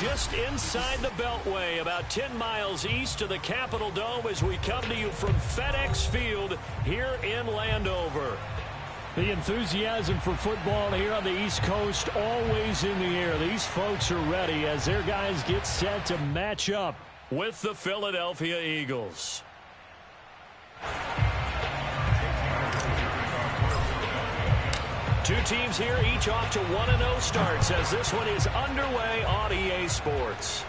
just inside the Beltway, about 10 miles east of the Capitol Dome as we come to you from FedEx Field here in Landover. The enthusiasm for football here on the East Coast always in the air. These folks are ready as their guys get set to match up with the Philadelphia Eagles. Two teams here, each off to 1-0 starts as this one is underway on EA Sports.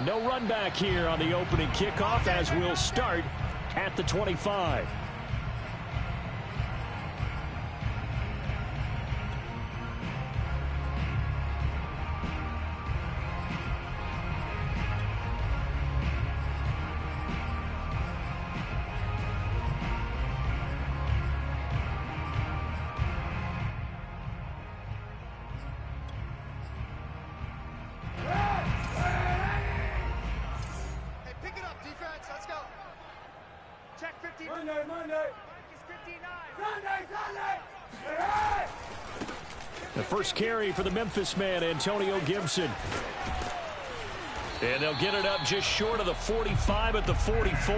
No run back here on the opening kickoff as we'll start at the 25. The first carry for the Memphis man, Antonio Gibson. And they'll get it up just short of the 45 at the 44.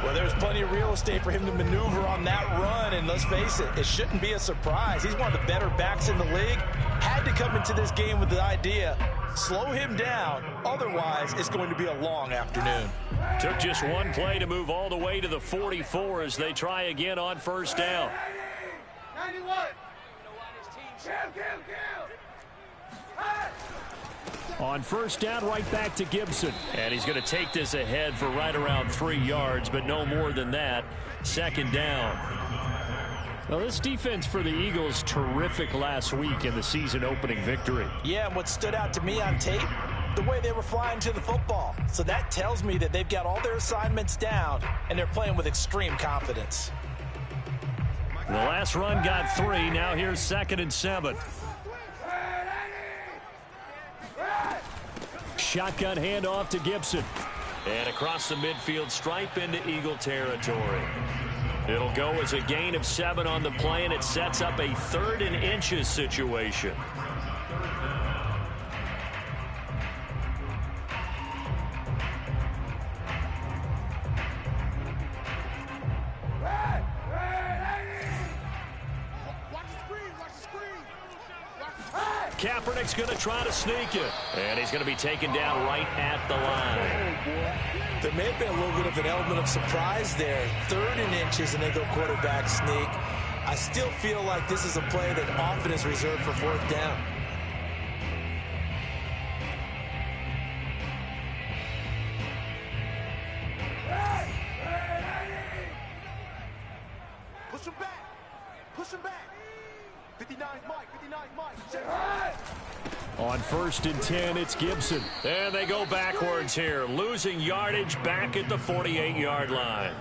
Well, there's plenty of real estate for him to maneuver on that run, and let's face it, it shouldn't be a surprise. He's one of the better backs in the league. Had to come into this game with the idea, slow him down, otherwise it's going to be a long afternoon. Took just one play to move all the way to the 44 as they try again on first down. 91. On first down, right back to Gibson. And he's going to take this ahead for right around 3 yards, but no more than that. Second down. Well, this defense for the Eagles, terrific last week in the season-opening victory. Yeah, and what stood out to me on tape, the way they were flying to the football. So that tells me that they've got all their assignments down, and they're playing with extreme confidence. The last run got 3. Now here's 2nd and 7. Shotgun handoff to Gibson. And across the midfield stripe into Eagle territory. It'll go as a gain of 7 on the play, and it sets up a 3rd and inches situation. Kaepernick's going to try to sneak it. And he's going to be taken down right at the line. There may have been a little bit of an element of surprise there. 3rd and inches, and they go quarterback sneak. I still feel like this is a play that often is reserved for 4th down. Push him back. Push him back. 59's Mike. 59's Mike. On 1st and 10, it's Gibson. And they go backwards here, losing yardage back at the 48-yard line.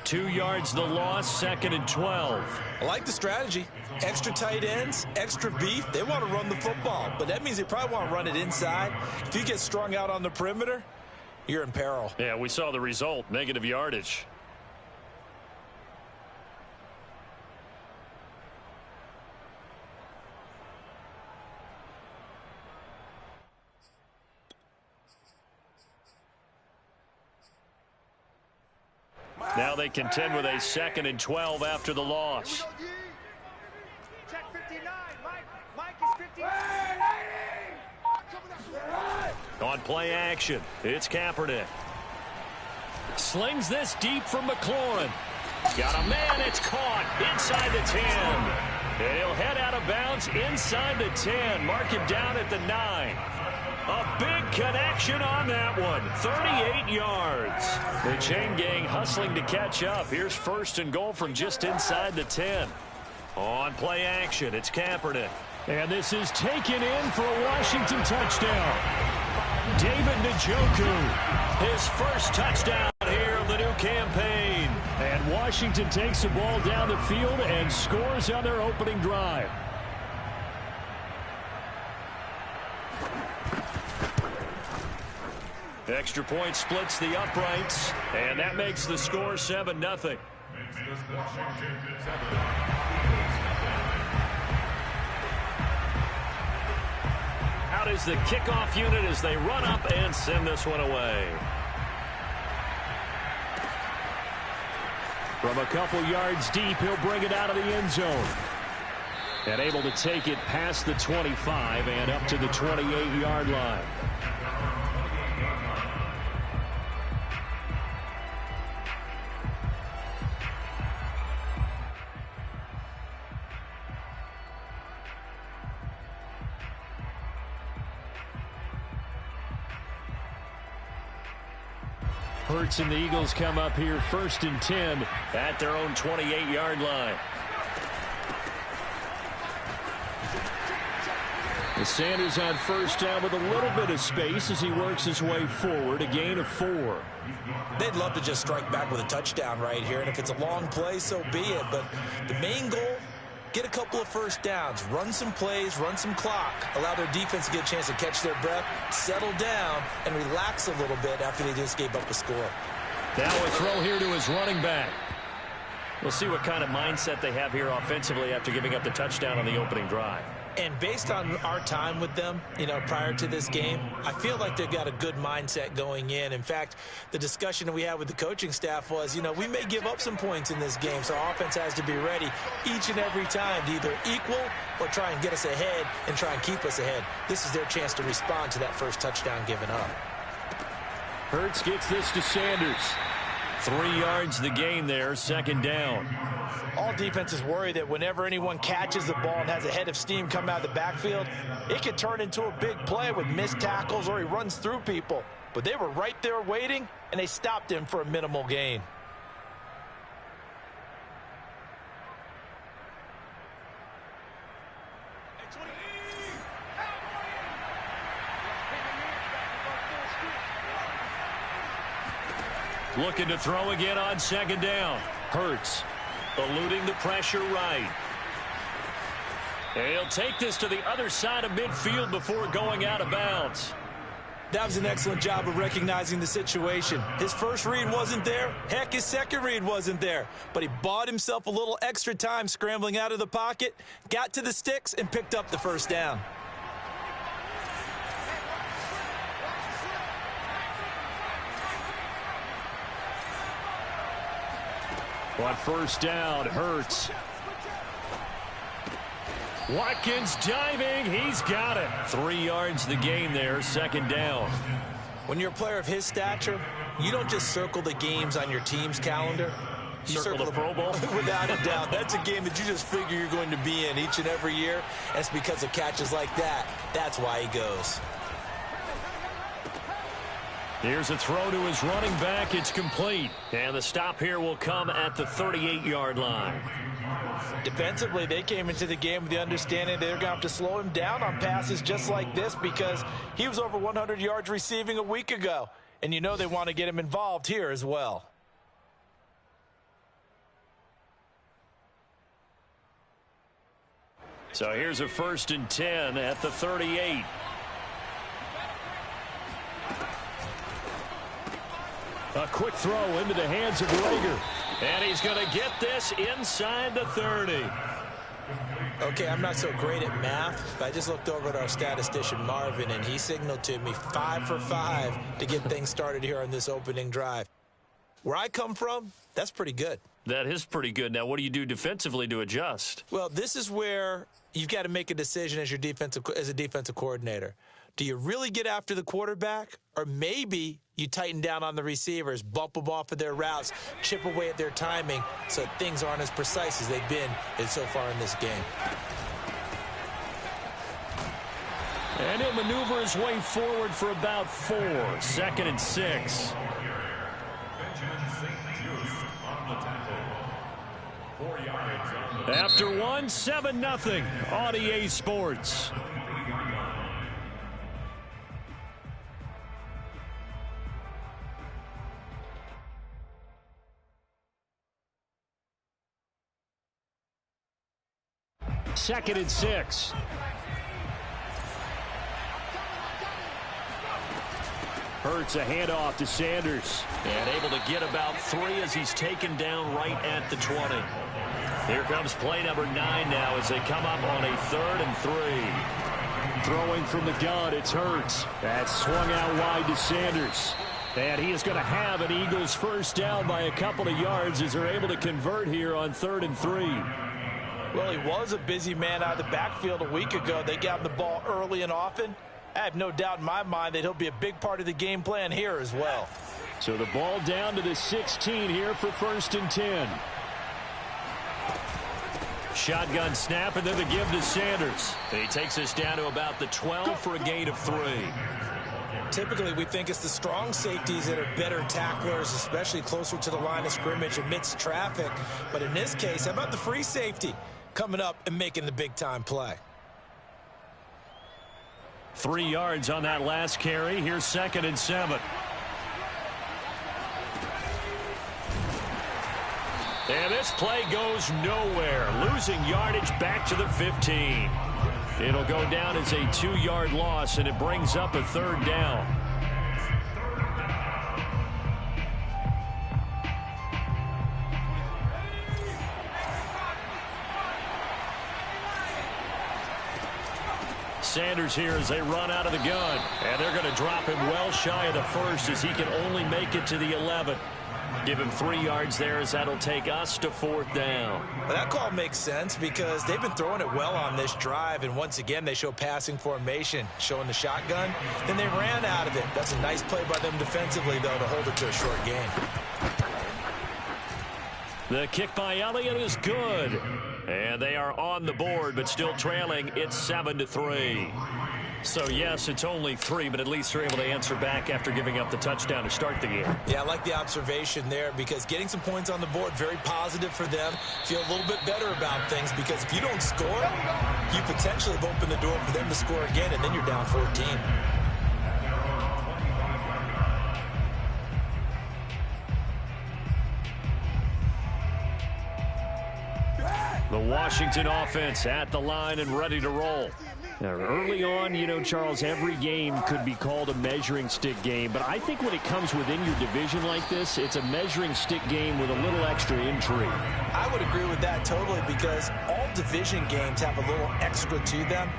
2 yards the loss, 2nd and 12. I like the strategy. Extra tight ends, extra beef. They want to run the football, but that means they probably want to run it inside. If you get strung out on the perimeter, you're in peril. Yeah, we saw the result, negative yardage. Now they contend with a 2nd and 12 after the loss. Check 59. Mike is 59. On play action, it's Kaepernick. Slings this deep from McLaurin. Got a man, it's caught inside the 10. And he'll head out of bounds inside the 10. Mark him down at the 9. A big connection on that one. 38 yards. The chain gang hustling to catch up. Here's 1st and goal from just inside the 10. On play action, it's Kaepernick. And this is taken in for a Washington touchdown. David Njoku. His first touchdown here of the new campaign. And Washington takes the ball down the field and scores on their opening drive. Extra point splits the uprights, and that makes the score 7-0. Out is the kickoff unit as they run up and send this one away. From a couple yards deep, he'll bring it out of the end zone. And able to take it past the 25 and up to the 28-yard line. Hurts and the Eagles come up here 1st and 10 at their own 28-yard line. The Sanders on 1st down with a little bit of space as he works his way forward, a gain of 4. They'd love to just strike back with a touchdown right here, and if it's a long play, so be it. But the main goal, get a couple of first downs, run some plays, run some clock, allow their defense to get a chance to catch their breath, settle down, and relax a little bit after they just gave up a score. Now a throw here to his running back. We'll see what kind of mindset they have here offensively after giving up the touchdown on the opening drive. And based on our time with them, prior to this game, I feel like they've got a good mindset going in. In fact, the discussion that we had with the coaching staff was, we may give up some points in this game, so our offense has to be ready each and every time to either equal or try and get us ahead and try and keep us ahead. This is their chance to respond to that first touchdown given up. Hurts gets this to Sanders. 3 yards the gain there, 2nd down. All defenses worry that whenever anyone catches the ball and has a head of steam come out of the backfield, it could turn into a big play with missed tackles or he runs through people. But they were right there waiting, and they stopped him for a minimal gain. Looking to throw again on 2nd down. Hurts eluding the pressure right. And he'll take this to the other side of midfield before going out of bounds. That was an excellent job of recognizing the situation. His first read wasn't there. Heck, his second read wasn't there. But he bought himself a little extra time scrambling out of the pocket, got to the sticks, and picked up the first down. On 1st down, Hurts. Watkins diving. He's got it. 3 yards the gain there, 2nd down. When you're a player of his stature, you don't just circle the games on your team's calendar. You circle the Pro Bowl? Without a doubt. That's a game that you just figure you're going to be in each and every year. That's because of catches like that. That's why he goes. Here's a throw to his running back. It's complete. And the stop here will come at the 38-yard line. Defensively, they came into the game with the understanding they're going to have to slow him down on passes just like this because he was over 100 yards receiving a week ago. And they want to get him involved here as well. So here's a 1st and 10 at the 38. A quick throw into the hands of Rager. And he's going to get this inside the 30. Okay, I'm not so great at math, but I just looked over at our statistician, Marvin, and he signaled to me 5 for 5 to get things started here on this opening drive. Where I come from, that's pretty good. That is pretty good. Now, what do you do defensively to adjust? Well, this is where you've got to make a decision as a defensive coordinator. Do you really get after the quarterback, or maybe you tighten down on the receivers, bump them off of their routes, chip away at their timing so things aren't as precise as they've been so far in this game? And he'll maneuver his way forward for about 4. 2nd and 6. After 1, 7-0 on EA Sports. Second and 6. Hurts a handoff to Sanders. And able to get about 3 as he's taken down right at the 20. Here comes play number 9 now as they come up on a 3rd and 3. Throwing from the gun, it's Hurts. That's swung out wide to Sanders. And he is going to have an Eagles first down by a couple of yards as they're able to convert here on 3rd and 3. Well, he was a busy man out of the backfield a week ago. They got him the ball early and often. I have no doubt in my mind that he'll be a big part of the game plan here as well. So the ball down to the 16 here for 1st and 10. Shotgun snap, and then the give to Sanders. He takes us down to about the 12 for a gain of 3. Typically, we think it's the strong safeties that are better tacklers, especially closer to the line of scrimmage amidst traffic. But in this case, how about the free safety coming up and making the big-time play? 3 yards on that last carry. Here's 2nd and 7. And this play goes nowhere. Losing yardage back to the 15. It'll go down as a 2-yard loss, and it brings up a 3rd down. Sanders here as they run out of the gun. And they're going to drop him well shy of the 1st as he can only make it to the 11. Give him 3 yards there as that'll take us to 4th down. Well, that call makes sense because they've been throwing it well on this drive, and once again they show passing formation, showing the shotgun. Then they ran out of it. That's a nice play by them defensively, though, to hold it to a short gain. The kick by Elliott is good. And they are on the board, but still trailing. It's 7-3. So, yes, it's only 3, but at least they're able to answer back after giving up the touchdown to start the game. Yeah, I like the observation there because getting some points on the board, very positive for them. Feel a little bit better about things because if you don't score, you potentially have opened the door for them to score again, and then you're down 14. The Washington offense at the line and ready to roll. Now, early on, you know, Charles, every game could be called a measuring stick game. But I think when it comes within your division like this, it's a measuring stick game with a little extra intrigue. I would agree with that totally because all division games have a little extra to them.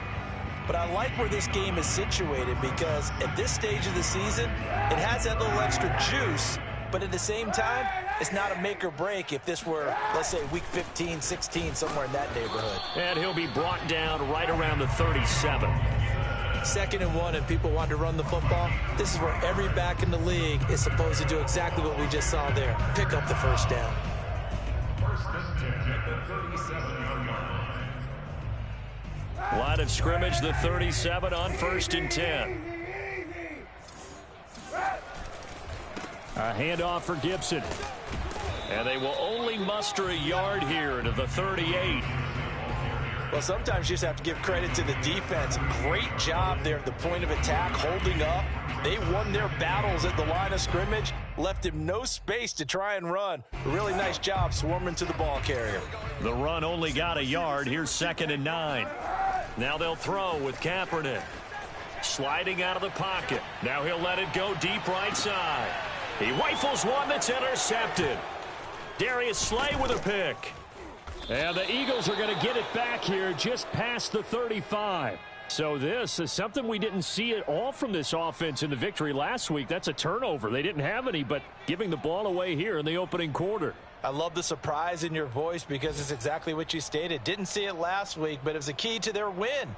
But I like where this game is situated because at this stage of the season, it has that little extra juice. But at the same time, it's not a make or break if this were, let's say, week 15, 16, somewhere in that neighborhood. And he'll be brought down right around the 37. 2nd and 1, and people want to run the football. This is where every back in the league is supposed to do exactly what we just saw there. Pick up the first down. Line of scrimmage, the 37 on 1st and 10. A handoff for Gibson. And they will only muster a yard here to the 38. Well, sometimes you just have to give credit to the defense. Great job there at the point of attack, holding up. They won their battles at the line of scrimmage, left him no space to try and run. A really nice job swarming to the ball carrier. The run only got a yard. Here's 2nd and 9. Now they'll throw with Kaepernick. Sliding out of the pocket. Now he'll let it go deep right side. He rifles one that's intercepted. Darius Slay with a pick. And the Eagles are going to get it back here just past the 35. So this is something we didn't see at all from this offense in the victory last week. That's a turnover. They didn't have any, but giving the ball away here in the opening quarter. I love the surprise in your voice because it's exactly what you stated. Didn't see it last week, but it was a key to their win.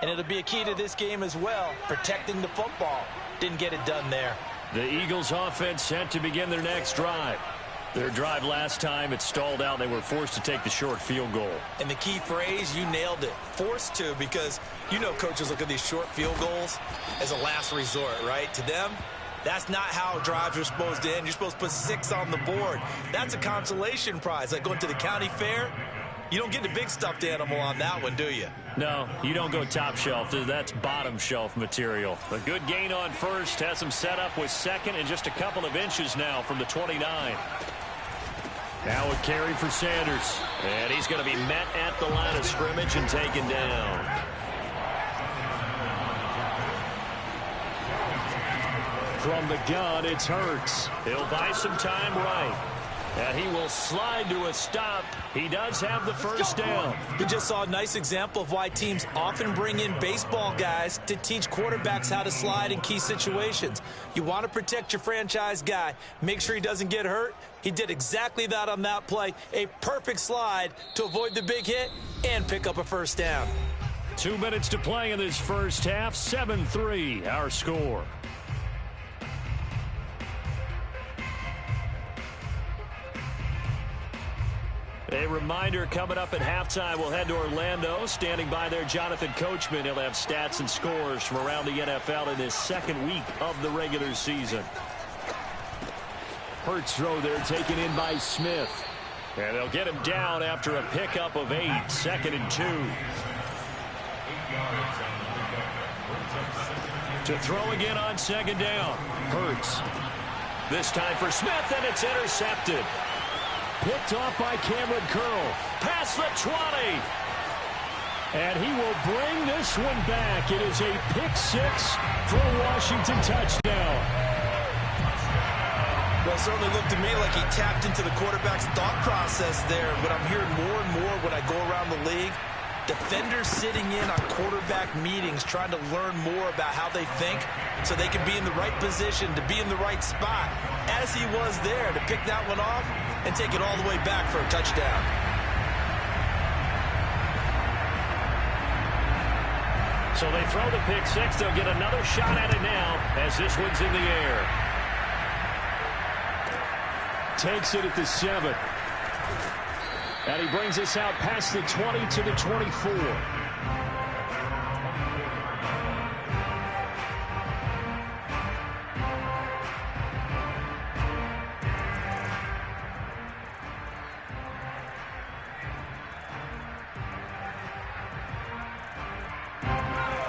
And it'll be a key to this game as well, protecting the football. Didn't get it done there. The Eagles offense set to begin their next drive. Their drive last time, it stalled out. They were forced to take the short field goal. And the key phrase, you nailed it. Forced to, because you know coaches look at these short field goals as a last resort, right? To them, that's not how drives are supposed to end. You're supposed to put 6 on the board. That's a consolation prize. Like going to the county fair, you don't get the big stuffed animal on that one, do you? No, you don't go top shelf. That's bottom shelf material. A good gain on first has him set up with 2nd and just a couple of inches now from the 29. Now a carry for Sanders. And he's going to be met at the line of scrimmage and taken down. From the gun, it's Hurts. He'll buy some time right. And he will slide to a stop. He does have the first down. We just saw a nice example of why teams often bring in baseball guys to teach quarterbacks how to slide in key situations. You want to protect your franchise guy. Make sure he doesn't get hurt. He did exactly that on that play. A perfect slide to avoid the big hit and pick up a first down. 2 minutes to play in this first half. 7-3 our score. A reminder, coming up at halftime, we'll head to Orlando. Standing by there, Jonathan Coachman. He'll have stats and scores from around the NFL in his second week of the regular season. Hurts throw there taken in by Smith. And they'll get him down after a pickup of 8. 2nd and 2. To throw again on 2nd down. Hurts. This time for Smith, and it's intercepted. Picked off by Cameron Curl. Past the 20. And he will bring this one back. It is a pick 6 for a Washington touchdown. Well, it certainly looked to me like he tapped into the quarterback's thought process there. What I'm hearing more and more when I go around the league, defenders sitting in on quarterback meetings trying to learn more about how they think so they can be in the right position to be in the right spot, as he was there to pick that one off and take it all the way back for a touchdown. So they throw the pick 6. They'll get another shot at it now as this one's in the air. Takes it at the 7. And he brings us out past the 20 to the 24.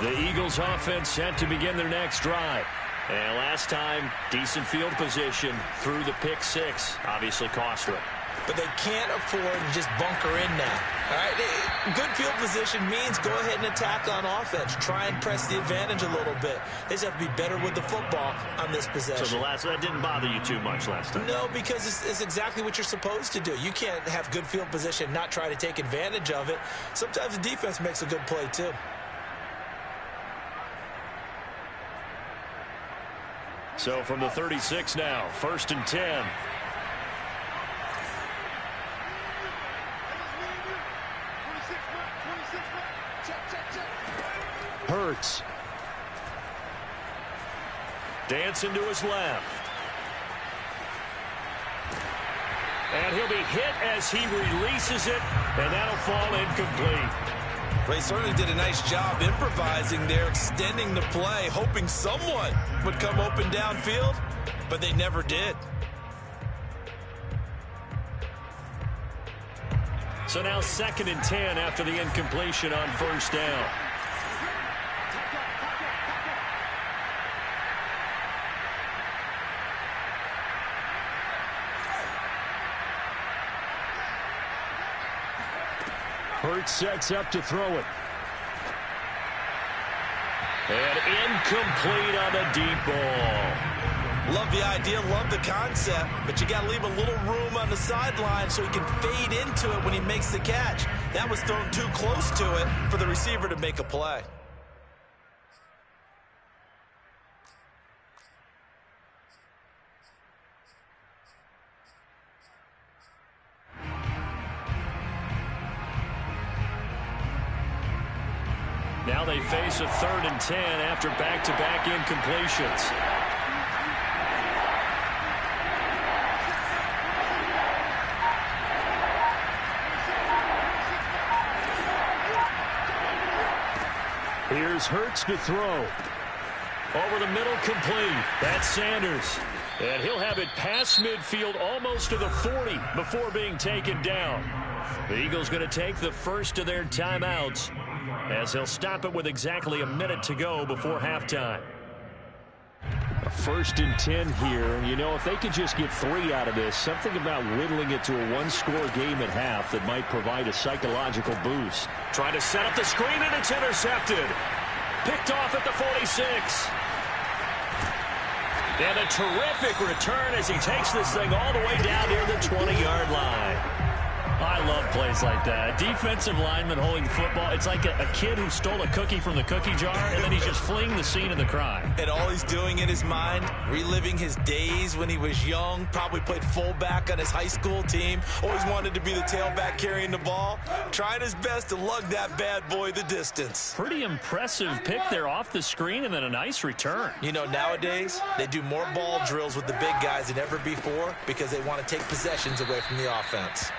The Eagles offense set to begin their next drive. And last time, decent field position through the pick 6. Obviously costly. But they can't afford to just bunker in now. All right, good field position means go ahead and attack on offense. Try and press the advantage a little bit. They just have to be better with the football on this possession. So that didn't bother you too much last time? No, because it's exactly what you're supposed to do. You can't have good field position, not try to take advantage of it. Sometimes the defense makes a good play too. So from the 36 now, 1st and 10. Hurts. Dancing to his left. And he'll be hit as he releases it, and that'll fall incomplete. Ray certainly did a nice job improvising there, extending the play, hoping someone would come open downfield, but they never did. So now 2nd and 10 after the incompletion on 1st down. Hurts sets up to throw it. And incomplete on the deep ball. Love the idea, love the concept, but you got to leave a little room on the sideline so he can fade into it when he makes the catch. That was thrown too close to it for the receiver to make a play. Now they face a 3rd and 10 after back-to-back incompletions. Here's Hurts to throw. Over the middle, complete. That's Sanders. And he'll have it past midfield almost to the 40 before being taken down. The Eagles going to take the first of their timeouts, as he'll stop it with exactly a minute to go before halftime. A 1st and 10 here, and you know, if they could just get 3 out of this, something about whittling it to a 1-score game at half that might provide a psychological boost. Trying to set up the screen, and it's intercepted. Picked off at the 46. And a terrific return as he takes this thing all the way down near the 20-yard line. I love plays like that. A defensive lineman holding the football. It's like a kid who stole a cookie from the cookie jar, and then he's just fleeing the scene of the crime. And all he's doing in his mind, reliving his days when he was young, probably played fullback on his high school team, always wanted to be the tailback carrying the ball, trying his best to lug that bad boy the distance. Pretty impressive pick there off the screen, and then a nice return. You know, nowadays, they do more ball drills with the big guys than ever before because they want to take possessions away from the offense.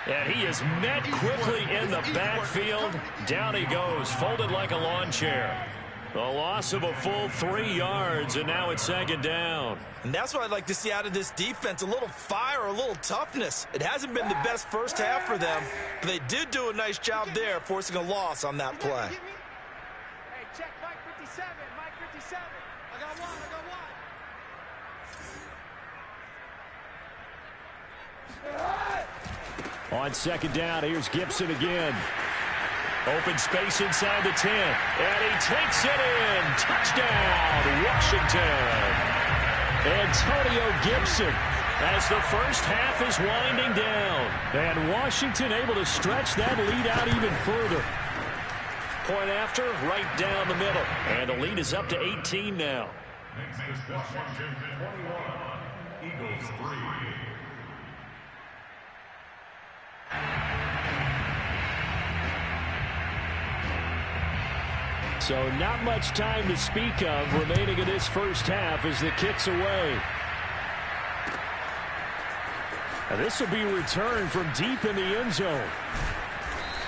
And he is met quickly in the backfield. Down he goes, folded like a lawn chair. A loss of a full 3 yards, and now it's second down. And that's what I'd like to see out of this defense, a little fire, a little toughness. It hasn't been the best first half for them, but they did do a nice job there, forcing a loss on that play. Hey, check Mike 57, Mike 57. I got one. On second down, here's Gibson again. Open space inside the 10. And he takes it in. Touchdown, Washington. Antonio Gibson as the first half is winding down. And Washington able to stretch that lead out even further. Point after, right down the middle. And the lead is up to 18 now. Next is Washington 21, Eagles 3. So not much time to speak of remaining in this first half as the kick's away. And this will be returned from deep in the end zone.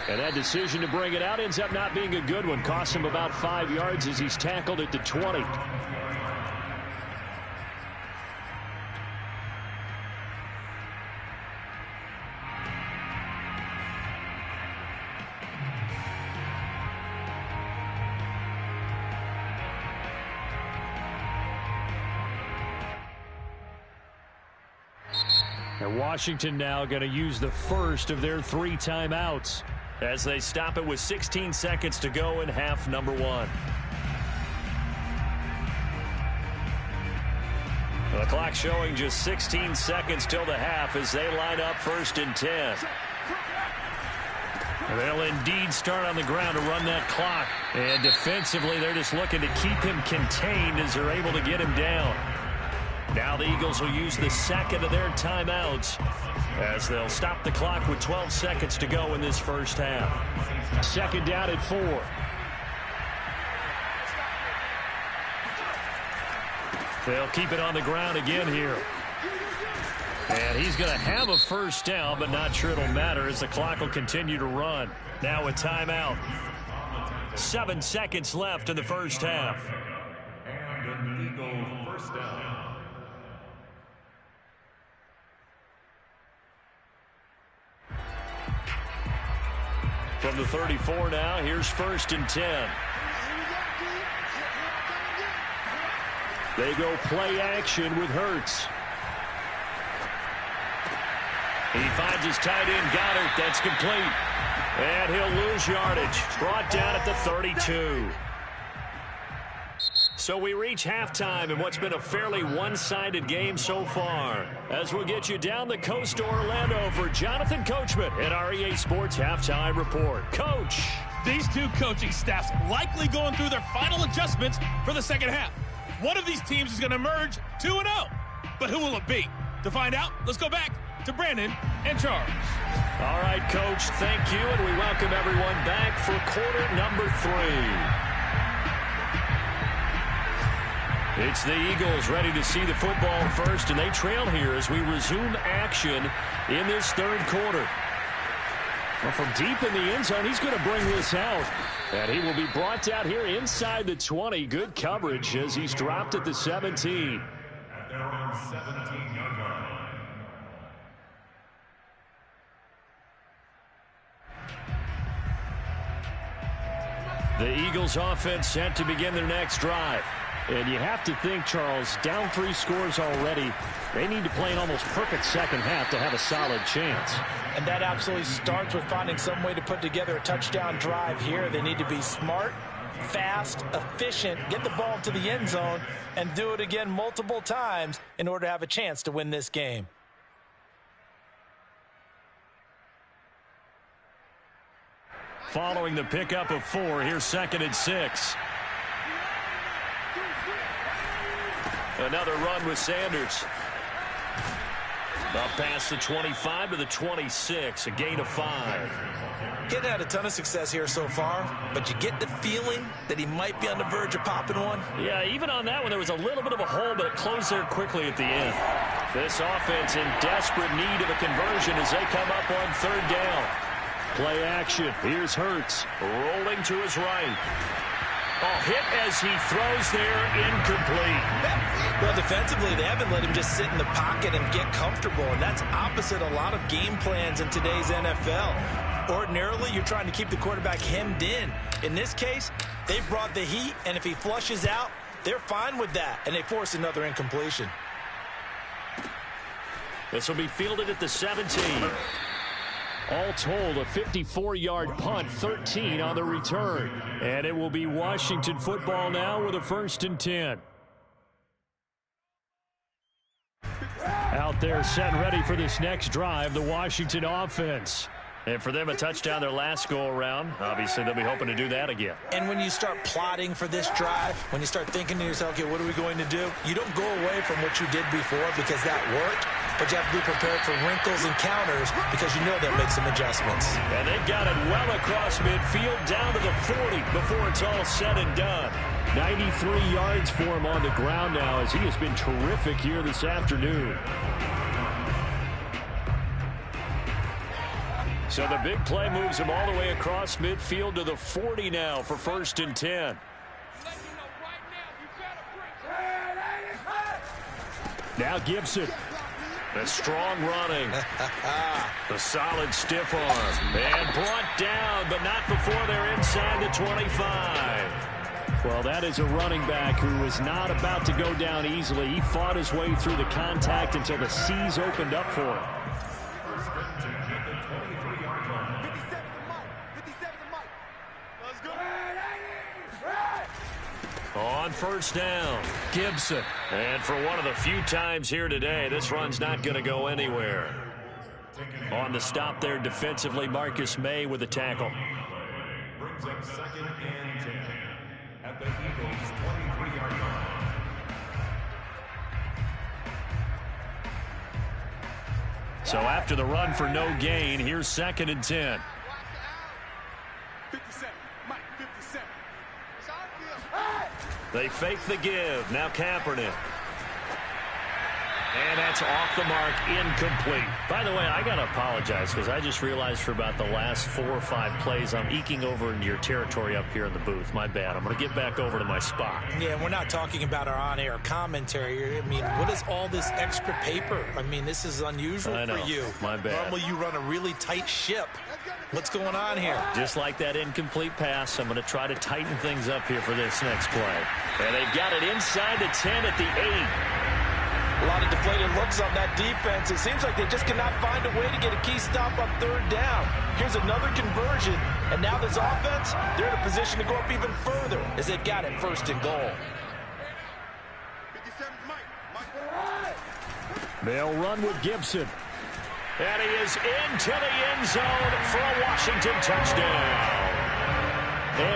And that decision to bring it out ends up not being a good one. Costs him about 5 yards as he's tackled at the 20. And Washington now going to use the first of their 3 timeouts as they stop it with 16 seconds to go in half number 1. The clock showing just 16 seconds till the half as they line up 1st and 10. They'll indeed start on the ground to run that clock. And defensively, they're just looking to keep him contained as they're able to get him down. Now the Eagles will use the second of their timeouts as they'll stop the clock with 12 seconds to go in this first half. Second down at 4. They'll keep it on the ground again here. And he's going to have a first down, but not sure it'll matter as the clock will continue to run. Now a timeout. 7 seconds left in the first half. And an Eagle first down. From the 34 now, here's 1st and 10. They go play action with Hurts. He finds his tight end, Goddard. That's complete. And he'll lose yardage. Brought down at the 32. So we reach halftime in what's been a fairly one-sided game so far. As we'll get you down the coast to Orlando for Jonathan Coachman at our EA Sports Halftime Report. Coach. These two coaching staffs likely going through their final adjustments for the second half. One of these teams is going to emerge 2-0. But who will it be? To find out, let's go back to Brandon and Charles. All right, Coach, thank you, and we welcome everyone back for quarter number 3. It's the Eagles ready to see the football first, and they trail here as we resume action in this third quarter. Well, from deep in the end zone, he's going to bring this out. And he will be brought out here inside the 20. Good coverage as he's dropped at the 17. At their own 17-yard line. The Eagles offense set to begin their next drive. And you have to think, Charles, down 3 scores already. They need to play an almost perfect second half to have a solid chance. And that absolutely starts with finding some way to put together a touchdown drive here. They need to be smart fast, efficient, get the ball to the end zone, and do it again multiple times in order to have a chance to win this game. Following the pickup of 4, here's 2nd and 6. Another run with Sanders. Up past the 25 to the 26, a gain of 5. Getting had a ton of success here so far, but you get the feeling that he might be on the verge of popping one. Yeah, even on that one, there was a little bit of a hole, but it closed there quickly at the end. This offense in desperate need of a conversion as they come up on 3rd down. Play action. Here's Hurts, rolling to his right. Oh, hit as he throws there, incomplete. Well, defensively, they haven't let him just sit in the pocket and get comfortable, and that's opposite a lot of game plans in today's NFL. Ordinarily, you're trying to keep the quarterback hemmed in. In this case, they brought the heat, and if he flushes out, they're fine with that, and they force another incompletion. This will be fielded at the 17. All told, a 54-yard punt, 13 on the return. And it will be Washington football now with a 1st and 10. Out there set and ready for this next drive, the Washington offense. And for them, a touchdown their last go-around. Obviously, they'll be hoping to do that again. And when you start plotting for this drive, when you start thinking to yourself, okay, what are we going to do? You don't go away from what you did before because that worked, but you have to be prepared for wrinkles and counters because you know they'll make some adjustments. And they've got it well across midfield down to the 40 before it's all said and done. 93 yards for him on the ground now as he has been terrific here this afternoon. So the big play moves him all the way across midfield to the 40 now for 1st and 10. Now Gibson. The strong running. The solid stiff arm. And brought down, but not before they're inside the 25. Well, that is a running back who is not about to go down easily. He fought his way through the contact until the seas opened up for him. On 1st down, Gibson. And for one of the few times here today, this run's not going to go anywhere. On the stop there defensively, Marcus May with the tackle. Brings up 2nd and 10 at the Eagles' 23-yard line. So after the run for no gain, here's 2nd and 10. 57, Mike, 57. They fake the give. Now Kaepernick. And that's off the mark, incomplete. By the way, I got to apologize because I just realized for about the last 4 or 5 plays, I'm eking over into your territory up here in the booth. My bad. I'm going to get back over to my spot. Yeah, we're not talking about our on-air commentary. I mean, what is all this extra paper? I mean, this is unusual for you. My bad. Normally you run a really tight ship. What's going on here? Just like that incomplete pass, I'm going to try to tighten things up here for this next play. And they've got it inside the 10 at the 8. A lot of deflated looks on that defense. It seems like they just cannot find a way to get a key stop on 3rd down. Here's another conversion, and now this offense, they're in a position to go up even further as they've got it 1st and goal. 57, Mike. They'll run with Gibson. And he is into the end zone for a Washington touchdown.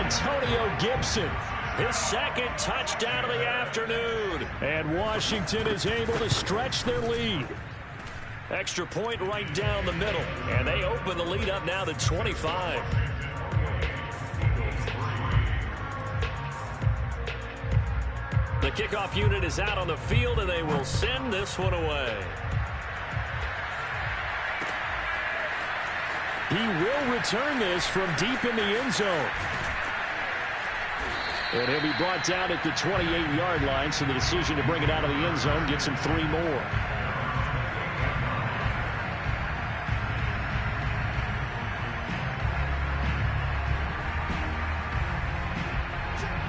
Antonio Gibson, his 2nd touchdown of the afternoon. And Washington is able to stretch their lead. Extra point right down the middle. And they open the lead up now to 25. The kickoff unit is out on the field, and they will send this one away. He will return this from deep in the end zone. And he'll be brought down at the 28-yard line, so the decision to bring it out of the end zone gets him 3 more.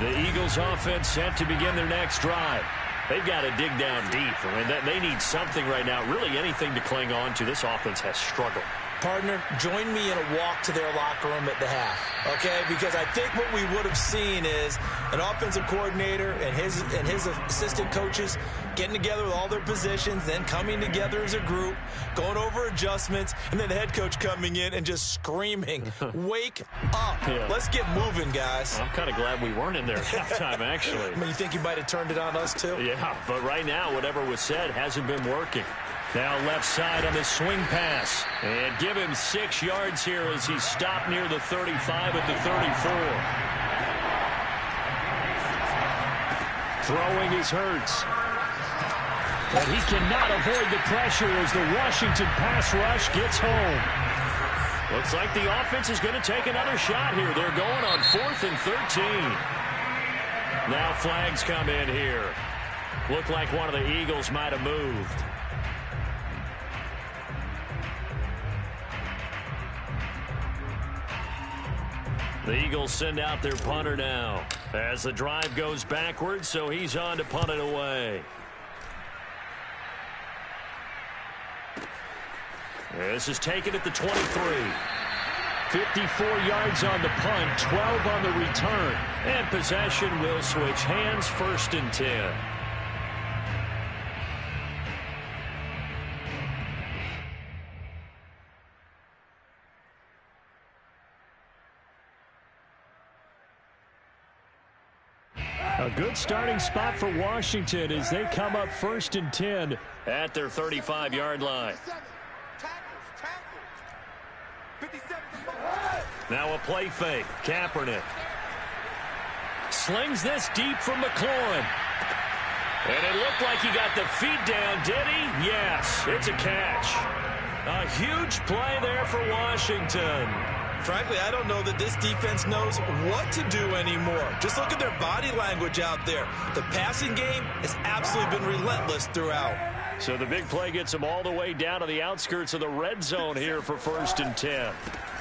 The Eagles offense set to begin their next drive. They've got to dig down deep. I mean, they need something right now, really anything to cling on to. This offense has struggled. Partner, join me in a walk to their locker room at the half, okay? Because I think what we would have seen is an offensive coordinator and his assistant coaches getting together with all their positions, then coming together as a group, going over adjustments, and then the head coach coming in and just screaming, wake up. Yeah. Let's get moving, guys. I'm kind of glad we weren't in there at halftime, actually. I mean, you think you might have turned it on us, too? Yeah, but right now, whatever was said hasn't been working. Now left side on the swing pass. And give him 6 yards here as he stopped near the 35 at the 34. Throwing is Hurts. But he cannot avoid the pressure as the Washington pass rush gets home. Looks like the offense is going to take another shot here. They're going on 4th and 13. Now flags come in here. Looked like one of the Eagles might have moved. The Eagles send out their punter now as the drive goes backwards, so he's on to punt it away. This is taken at the 23. 54 yards on the punt, 12 on the return, and possession will switch hands, 1st and 10. A good starting spot for Washington as they come up 1st and 10 at their 35-yard line. Now a play fake. Kaepernick slings this deep from McLaurin. And it looked like he got the feet down, did he? Yes, it's a catch. A huge play there for Washington. Frankly, I don't know that this defense knows what to do anymore. Just look at their body language out there. The passing game has absolutely been relentless throughout. So the big play gets them all the way down to the outskirts of the red zone here for 1st and 10.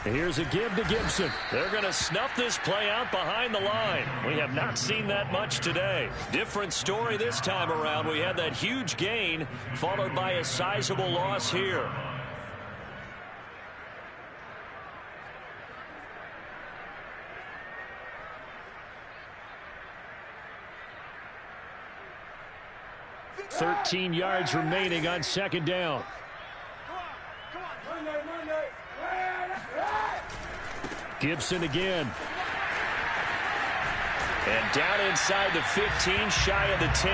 Here's a give to Gibson. They're going to snuff this play out behind the line. We have not seen that much today. Different story this time around. We had that huge gain followed by a sizable loss here. Come on. 13 yards remaining on 2nd down. Gibson again. And down inside the 15, shy of the 10.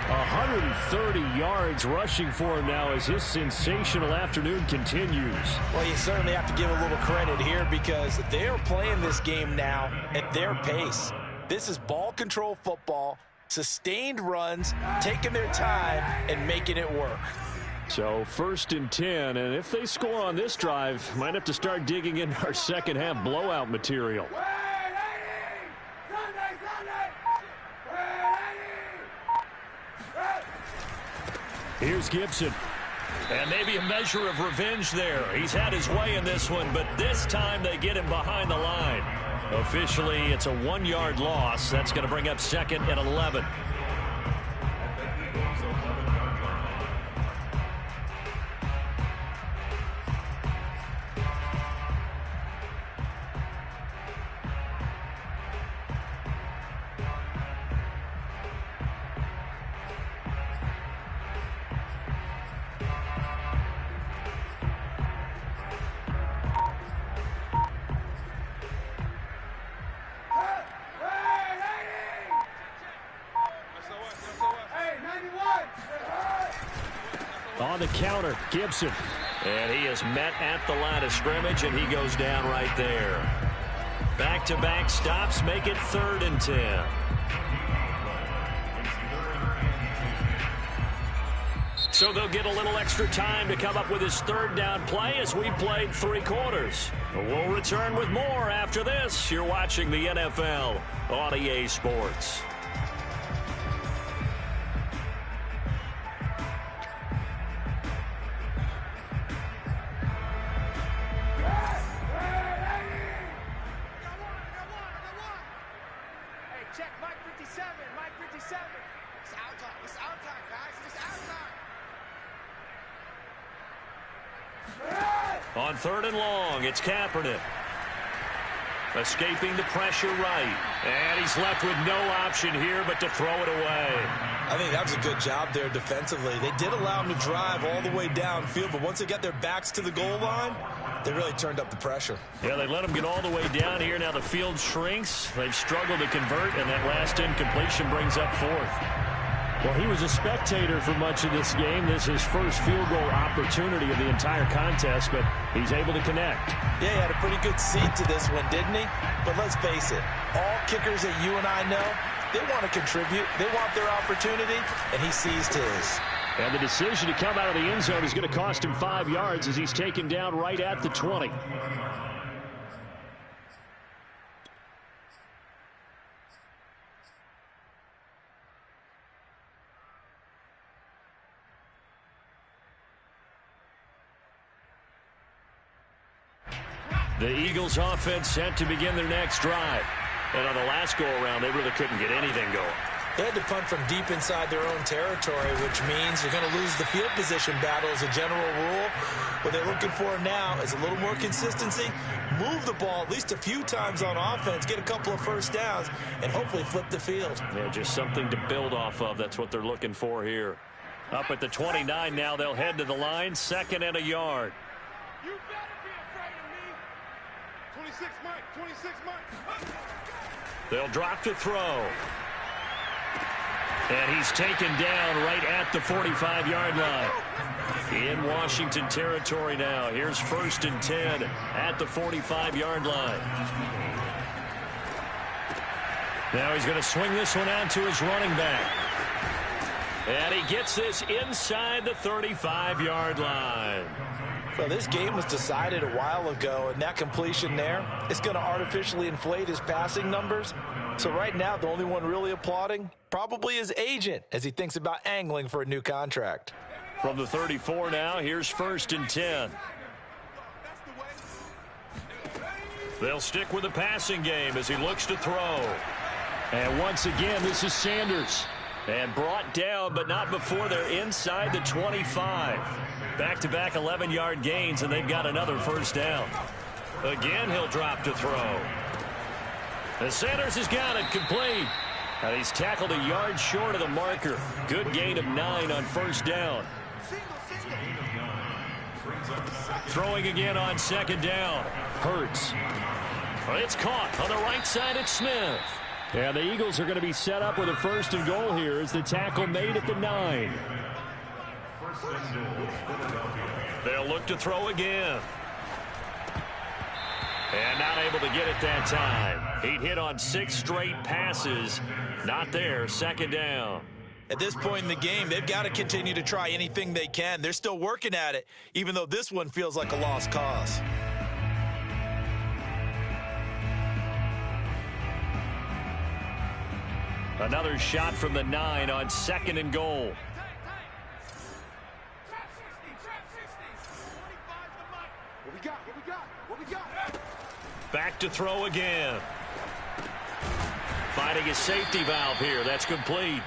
130 yards rushing for him now as his sensational afternoon continues. Well, you certainly have to give a little credit here because they are playing this game now at their pace. This is ball control football, sustained runs, taking their time and making it work. So 1st and 10, and if they score on this drive, might have to start digging in our second half blowout material. Here's Gibson. And maybe a measure of revenge there. He's had his way in this one, but this time they get him behind the line. Officially, it's a 1-yard loss. That's going to bring up 2nd and 11. On the counter, Gibson. And he is met at the line of scrimmage, and he goes down right there. Back-to-back stops make it 3rd and 10. So they'll get a little extra time to come up with his 3rd down play as we played 3 quarters. We'll return with more after this. You're watching the NFL on EA Sports. It's our time, guys. It's our time. On 3rd and long, it's Kaepernick. Escaping the pressure right. And he's left with no option here but to throw it away. I think that was a good job there defensively. They did allow him to drive all the way downfield, but once they got their backs to the goal line, they really turned up the pressure. Yeah, they let him get all the way down here. Now the field shrinks. They've struggled to convert, and that last incompletion brings up 4th. Well, he was a spectator for much of this game. This is his first field goal opportunity of the entire contest, but he's able to connect. Yeah, he had a pretty good seat to this one, didn't he? But let's face it, all kickers that you and I know, they want to contribute. They want their opportunity, and he seized his. And the decision to come out of the end zone is going to cost him 5 yards as he's taken down right at the 20. The Eagles offense set to begin their next drive. And on the last go-around, they really couldn't get anything going. They had to punt from deep inside their own territory, which means you're going to lose the field position battle as a general rule. What they're looking for now is a little more consistency, move the ball at least a few times on offense, get a couple of first downs, and hopefully flip the field. Yeah, just something to build off of. That's what they're looking for here. Up at the 29 now, they'll head to the line, 2nd and a yard. You better be afraid of me. 26 Mike, 26 Mike. They'll drop to throw. And he's taken down right at the 45-yard line. In Washington territory now. Here's 1st and 10 at the 45-yard line. Now he's going to swing this one out to his running back. And he gets this inside the 35-yard line. Well, this game was decided a while ago, and that completion there is going to artificially inflate his passing numbers. So right now, the only one really applauding probably his agent as he thinks about angling for a new contract. From the 34 now, here's 1st and 10. They'll stick with the passing game as he looks to throw. And once again, this is Sanders. And brought down, but not before they're inside the 25. Back-to-back 11-yard gains, and they've got another first down. Again, he'll drop to throw. And Sanders has got it complete. And he's tackled a yard short of the marker. Good gain of 9 on first down. Throwing again on 2nd down. Hurts. It's caught on the right side at Smith. And the Eagles are going to be set up with a 1st and goal here as the tackle made at the 9. They'll look to throw again. And not able to get it that time. He'd hit on 6 straight passes. Not there. 2nd down. At this point in the game, they've got to continue to try anything they can. They're still working at it, even though this one feels like a lost cause. Another shot from the 9 on 2nd and goal. What we got? Back to throw again. Finding his safety valve here. That's complete.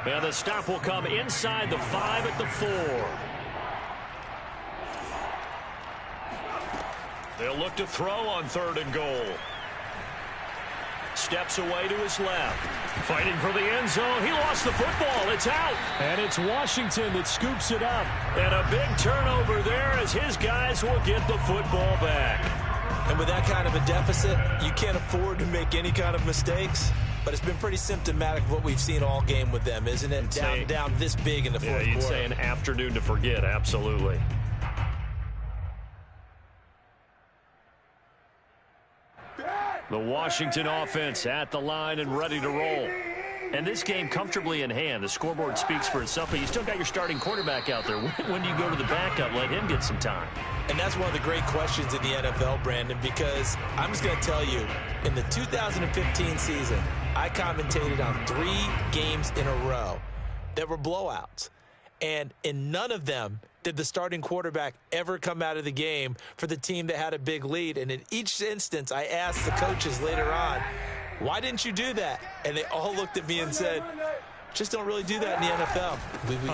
And the stop will come inside the 5 at the 4. They'll look to throw on 3rd and goal. Steps away to his left. Fighting for the end zone. He lost the football. It's out. And it's Washington that scoops it up. And a big turnover there as his guys will get the football back. And with that kind of a deficit, you can't afford to make any kind of mistakes. But it's been pretty symptomatic of what we've seen all game with them, isn't it? Down this big in the fourth quarter. You'd say an afternoon to forget, absolutely. The Washington offense at the line and ready to roll. And this game comfortably in hand. The scoreboard speaks for itself, but you still got your starting quarterback out there. When do you go to the backup? Let him get some time. And that's one of the great questions in the NFL, Brandon, because I'm just going to tell you, in the 2015 season, I commentated on 3 games in a row that were blowouts. And in none of them did the starting quarterback ever come out of the game for the team that had a big lead. And in each instance, I asked the coaches later on, why didn't you do that? And they all looked at me and said, Just don't really do that in the NFL.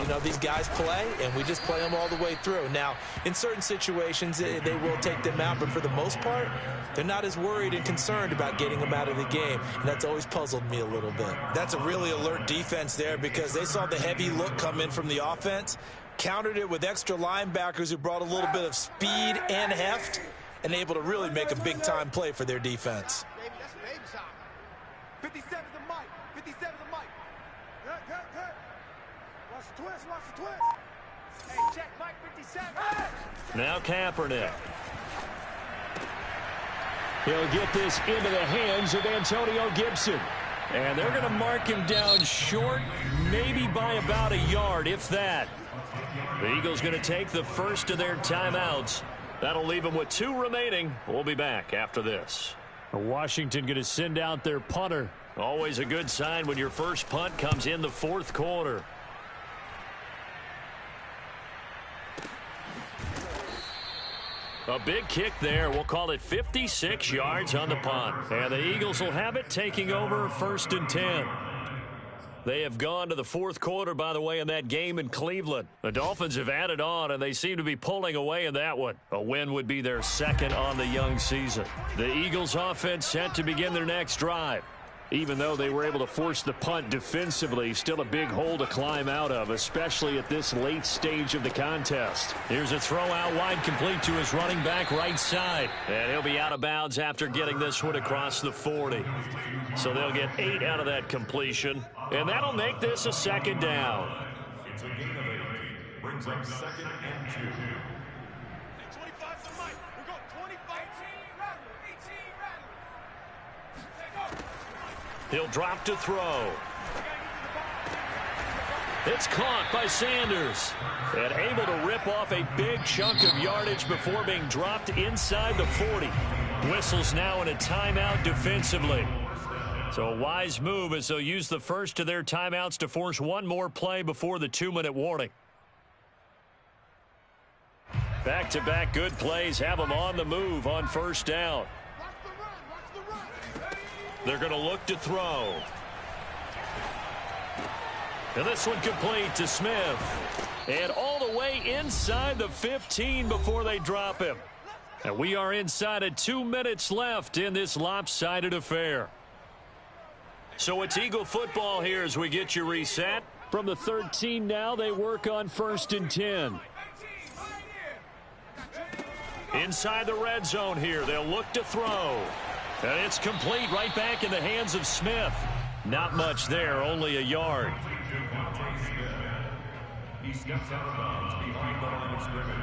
You know, these guys play, and we just play them all the way through. Now, in certain situations, they will take them out, but for the most part, they're not as worried and concerned about getting them out of the game, and that's always puzzled me a little bit. That's a really alert defense there because they saw the heavy look come in from the offense, countered it with extra linebackers who brought a little bit of speed and heft, and able to really make a big-time play for their defense. 57's the mic. 57's the mic. Good. Watch the twist. Watch the twist. Hey, check Mike 57. Now Kaepernick. He'll get this into the hands of Antonio Gibson. And they're going to mark him down short, maybe by about a yard, if that. The Eagles going to take the first of their timeouts. That'll leave them with 2 remaining. We'll be back after this. Washington going to send out their punter. Always a good sign when your first punt comes in the 4th quarter. A big kick there. We'll call it 56 yards on the punt. And the Eagles will have it, taking over 1st and 10. They have gone to the 4th quarter, by the way, in that game in Cleveland. The Dolphins have added on, and they seem to be pulling away in that one. A win would be their 2nd on the young season. The Eagles offense set to begin their next drive. Even though they were able to force the punt defensively, still a big hole to climb out of, especially at this late stage of the contest. Here's a throw out wide, complete to his running back right side. And he'll be out of bounds after getting this one across the 40. So they'll get 8 out of that completion. And that'll make this a 2nd down. It's a gain of 8. Brings up 2nd and 2. 25's the mic. We're going 25. 18. He'll drop to throw. It's caught by Sanders. And able to rip off a big chunk of yardage before being dropped inside the 40. Whistles now in a timeout defensively. So a wise move as they'll use the first of their timeouts to force one more play before the 2-minute warning. Back-to-back good plays have them on the move on 1st down. They're going to look to throw. And this one complete to Smith. And all the way inside the 15 before they drop him. And we are inside of 2 minutes left in this lopsided affair. So it's Eagle football here as we get you reset. From the 13 now, they work on 1st and 10. Inside the red zone here, they'll look to throw. And it's complete right back in the hands of Smith. Not much there, only a yard. He steps out of bounds behind the line of scrimmage.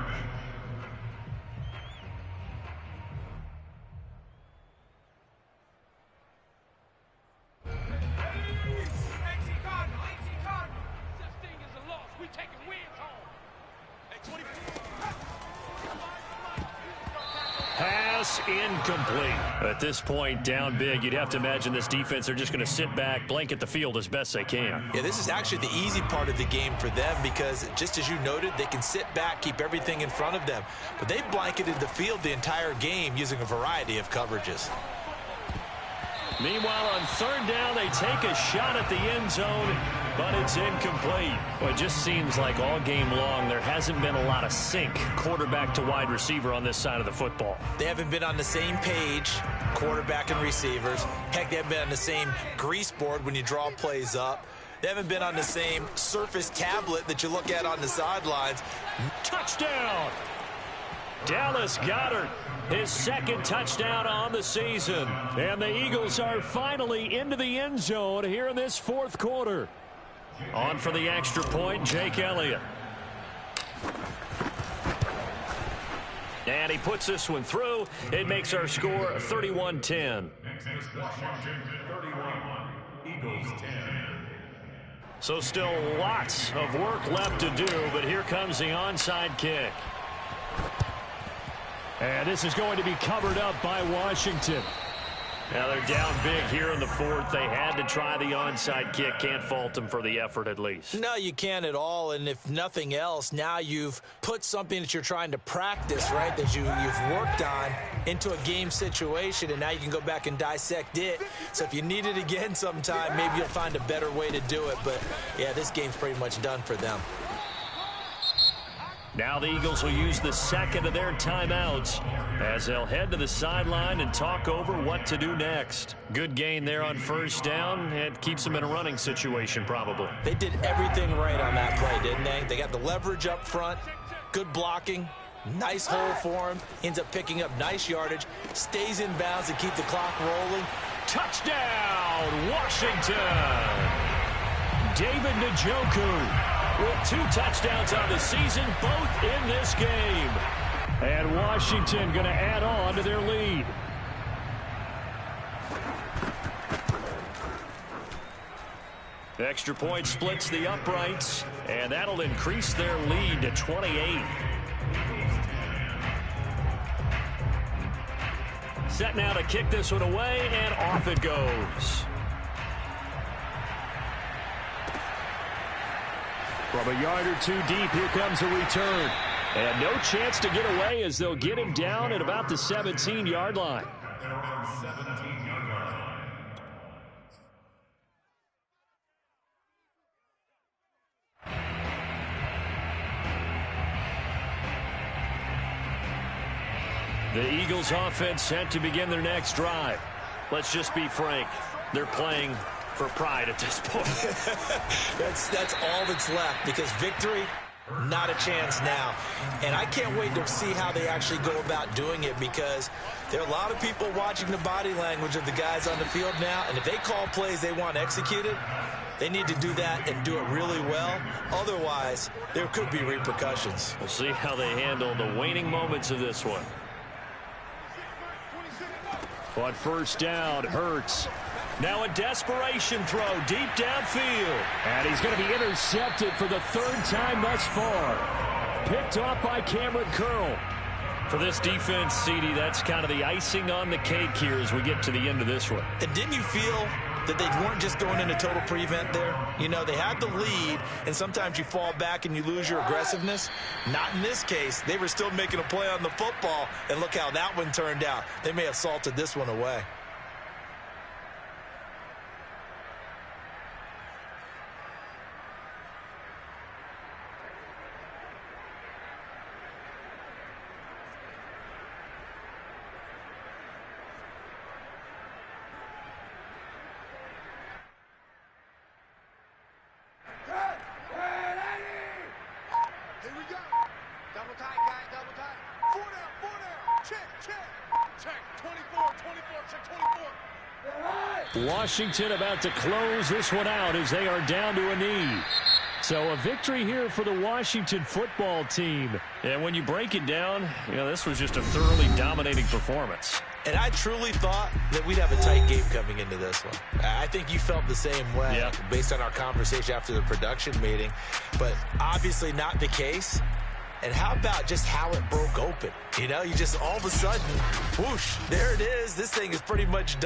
Pass incomplete. At this point, down big, you'd have to imagine this defense, they're just going to sit back, blanket the field as best they can. Yeah, this is actually the easy part of the game for them because, just as you noted, they can sit back, keep everything in front of them. But they've blanketed the field the entire game using a variety of coverages. Meanwhile, on 3rd down, they take a shot at the end zone, but it's incomplete. Well, it just seems like all game long there hasn't been a lot of sync quarterback to wide receiver on this side of the football. They haven't been on the same page, quarterback and receivers. Heck, they haven't been on the same grease board when you draw plays up. They haven't been on the same surface tablet that you look at on the sidelines. Touchdown! Dallas Goedert, his 2nd touchdown on the season. And the Eagles are finally into the end zone here in this 4th quarter. On for the extra point, Jake Elliott. And he puts this one through. It makes our score 31-10. Next is Washington 31, Eagles 10. So still lots of work left to do, but here comes the onside kick. And this is going to be covered up by Washington. Now they're down big here in the fourth. They had to try the onside kick. Can't fault them for the effort at least. No, you can't at all. And if nothing else, now you've put something that you're trying to practice, right, that you've worked on into a game situation, and now you can go back and dissect it. So if you need it again sometime, maybe you'll find a better way to do it. But, yeah, this game's pretty much done for them. Now the Eagles will use the second of their timeouts as they'll head to the sideline and talk over what to do next. Good gain there on first down. It keeps them in a running situation probably. They did everything right on that play, didn't they? They got the leverage up front, good blocking, nice hole for him, ends up picking up nice yardage, stays in bounds to keep the clock rolling. Touchdown, Washington! David Njoku with 2 touchdowns on the season, both in this game. And Washington going to add on to their lead. The extra point splits the uprights, and that'll increase their lead to 28. Set now to kick this one away, and off it goes. From a yard or 2 deep, here comes a return. And no chance to get away as they'll get him down at about the 17-yard line. The Eagles offense set to begin their next drive. Let's just be frank. They're playing for pride at this point. That's all that's left, because victory, not a chance now. And I can't wait to see how they actually go about doing it, because there are a lot of people watching the body language of the guys on the field now, and if they call plays they want executed, they need to do that and do it really well. Otherwise, there could be repercussions. We'll see how they handle the waning moments of this one. On first down, Hurts. Now a desperation throw deep downfield. And he's going to be intercepted for the 3rd time thus far. Picked off by Cameron Curl. For this defense, CD, that's kind of the icing on the cake here as we get to the end of this one. And didn't you feel that they weren't just going into total prevent there? You know, they had the lead, and sometimes you fall back and you lose your aggressiveness. Not in this case. They were still making a play on the football, and look how that one turned out. They may have salted this one away. Washington about to close this one out as they are down to a knee. So a victory here for the Washington football team. And when you break it down, you know, this was just a thoroughly dominating performance. And I truly thought that we'd have a tight game coming into this one. I think you felt the same way based on our conversation after the production meeting. But obviously not the case. And how about just how it broke open? You know, you just all of a sudden, whoosh, there it is. This thing is pretty much done.